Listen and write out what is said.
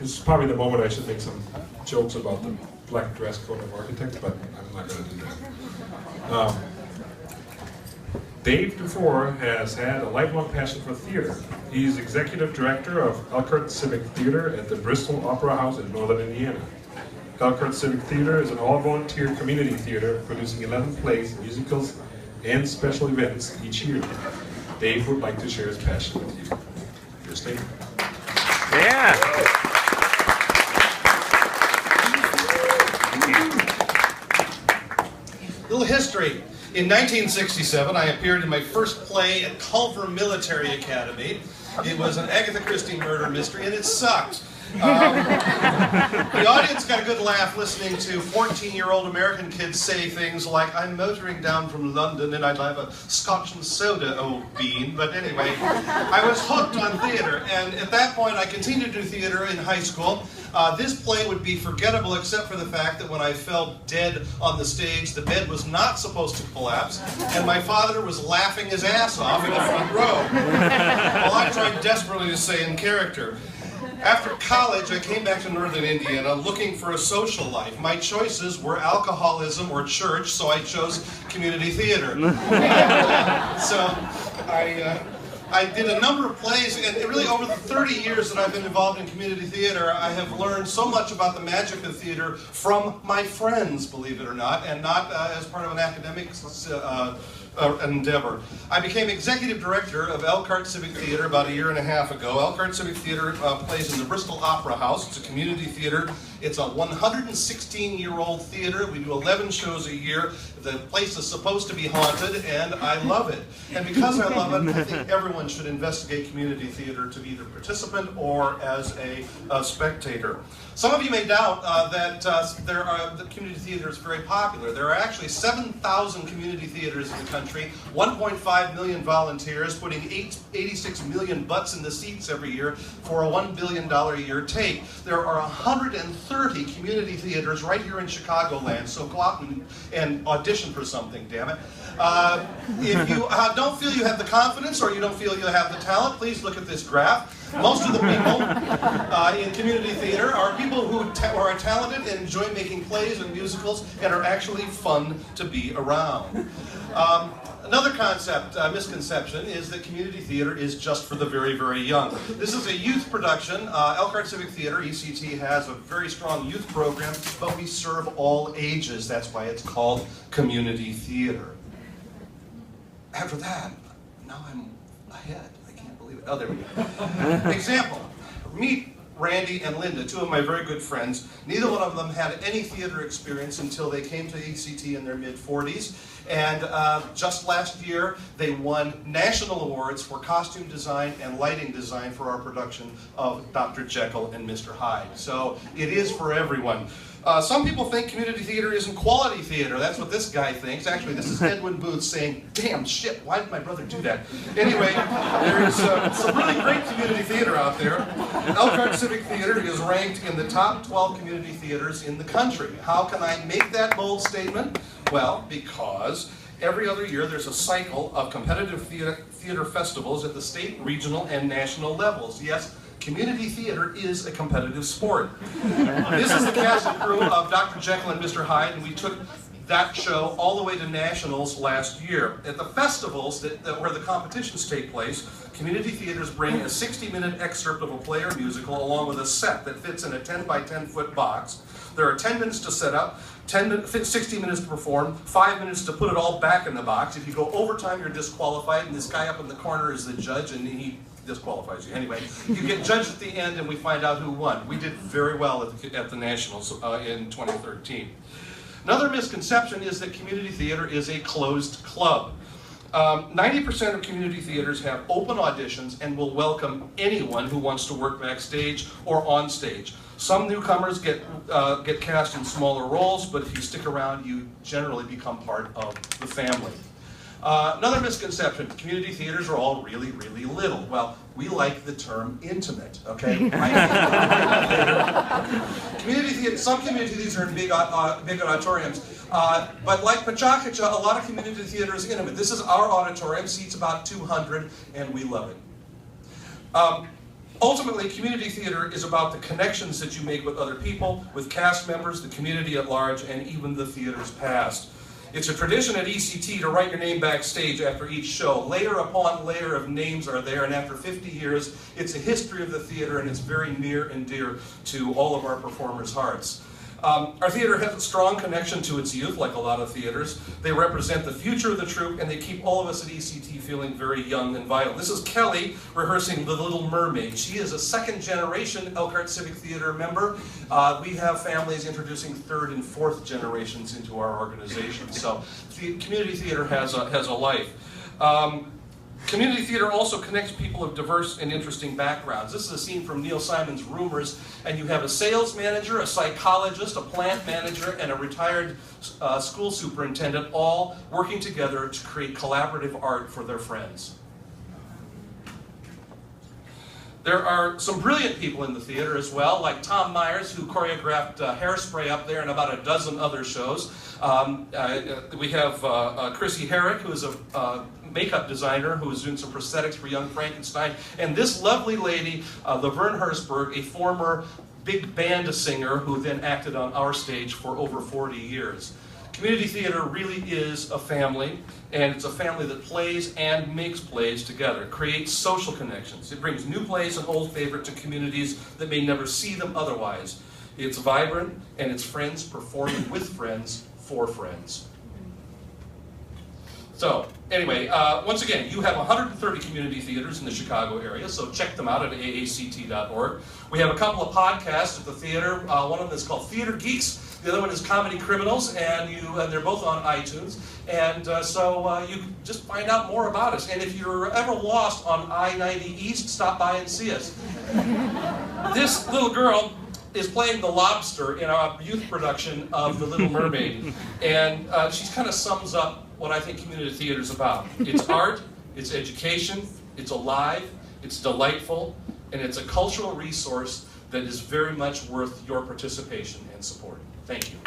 This is probably the moment I should make some jokes about the black dress code of architects, but I'm not going to do that. Dave Dufour has had a lifelong passion for theater. He's executive director of Elkhart Civic Theater at the Bristol Opera House in Northern Indiana. Elkhart Civic Theater is an all-volunteer community theater producing 11 plays, musicals, and special events each year. Dave would like to share his passion with you. Your statement. Yeah. Little history. In 1967, I appeared in my first play at Culver Military Academy. It was an Agatha Christie murder mystery, and it sucked. The audience got a good laugh listening to 14-year-old American kids say things like, "I'm motoring down from London and I'd have a scotch and soda, old bean." But anyway, I was hooked on theater, and at that point I continued to do theater in high school. This play would be forgettable except for the fact that when I fell dead on the stage, the bed was not supposed to collapse, and my father was laughing his ass off in the front row, while I tried desperately to stay in character. After college, I came back to Northern Indiana looking for a social life. My choices were alcoholism or church, so I chose community theater. So I did a number of plays, and really over the 30 years that I've been involved in community theater, I have learned so much about the magic of theater from my friends, believe it or not, and not as part of an academic endeavor. I became executive director of Elkhart Civic Theater about a year and a half ago. Elkhart Civic Theater plays in the Bristol Opera House. It's a community theater. It's a 116-year-old theater. We do 11 shows a year. The place is supposed to be haunted, and I love it. And because I love it, I think everyone should investigate community theater to be either participant or as a spectator. Some of you may doubt that the community theater is very popular. There are actually 7,000 community theaters in the country, 1.5 million volunteers, putting 86 million butts in the seats every year for a $1 billion a year take. There are 130 community theaters right here in Chicagoland, so go out and audition for something, damn it. If you don't feel you have the confidence or you don't feel you have the talent, please look at this graph. Most of the people in community theater are people who are talented and enjoy making plays and musicals and are actually fun to be around. Another concept, misconception, is that community theater is just for the very, very young. This is a youth production. Elkhart Civic Theater, ECT, has a very strong youth program, but we serve all ages. That's why it's called community theater. After that, now I'm ahead. I can't believe it. Oh, there we go. Example. Meet Randy and Linda, two of my very good friends. Neither one of them had any theater experience until they came to ECT in their mid-40s. And just last year, they won national awards for costume design and lighting design for our production of Dr. Jekyll and Mr. Hyde. So it is for everyone. Some people think community theater isn't quality theater. That's what this guy thinks. Actually, this is Edwin Booth saying, "Damn shit, why did my brother do that?" Anyway, there is some really great community theater out there. Elkhart Civic Theater is ranked in the top 12 community theaters in the country. How can I make that bold statement? Well, because every other year there's a cycle of competitive theater festivals at the state, regional, and national levels. Yes, community theater is a competitive sport. This is the cast and crew of Dr. Jekyll and Mr. Hyde, and we took that show all the way to nationals last year. At the festivals where the competitions take place, community theaters bring a 60-minute excerpt of a play or musical along with a set that fits in a 10 by 10 foot box. There are 10 minutes to set up, 60 minutes to perform, 5 minutes to put it all back in the box. If you go overtime, you're disqualified, and this guy up in the corner is the judge, and he disqualifies you. Anyway, you get judged at the end, and we find out who won. We did very well at the Nationals in 2013. Another misconception is that community theater is a closed club. 90% of community theaters have open auditions and will welcome anyone who wants to work backstage or on stage. Some newcomers get cast in smaller roles, but if you stick around, you generally become part of the family. Another misconception, community theaters are all really, really little. Well, we like the term intimate, okay? Community theater, some community theaters are in big auditoriums, but like Pecha Kucha, a lot of community theater is intimate. This is our auditorium, seats about 200, and we love it. Ultimately, community theater is about the connections that you make with other people, with cast members, the community at large, and even the theater's past. It's a tradition at ECT to write your name backstage after each show. Layer upon layer of names are there, and after 50 years, it's a history of the theater, and it's very near and dear to all of our performers' hearts. Our theater has a strong connection to its youth, like a lot of theaters. They represent the future of the troupe, and they keep all of us at ECT feeling very young and vital. This is Kelly rehearsing The Little Mermaid. She is a second-generation Elkhart Civic Theater member. We have families introducing third and fourth generations into our organization. So the community theater has a life. Community theater also connects people of diverse and interesting backgrounds. This is a scene from Neil Simon's Rumors, and you have a sales manager, a psychologist, a plant manager, and a retired school superintendent all working together to create collaborative art for their friends. There are some brilliant people in the theater as well, like Tom Myers, who choreographed Hairspray up there and about a dozen other shows. We have Chrissy Herrick, who is a makeup designer who is doing some prosthetics for Young Frankenstein. And this lovely lady, Laverne Hersberg, a former big band singer who then acted on our stage for over 40 years. Community theater really is a family, and it's a family that plays and makes plays together, creates social connections. It brings new plays and old favorite to communities that may never see them otherwise. It's vibrant, and it's friends performing with friends for friends. So, anyway, once again, you have 130 community theaters in the Chicago area, so check them out at aact.org. We have a couple of podcasts at the theater. One of them is called Theater Geeks. The other one is Comedy Criminals, and they're both on iTunes. And so you can just find out more about us. And if you're ever lost on I-90 East, stop by and see us. This little girl is playing the lobster in our youth production of The Little Mermaid. And she kind of sums up what I think community theater is about. It's art, it's education, it's alive, it's delightful, and it's a cultural resource that is very much worth your participation and support. Thank you.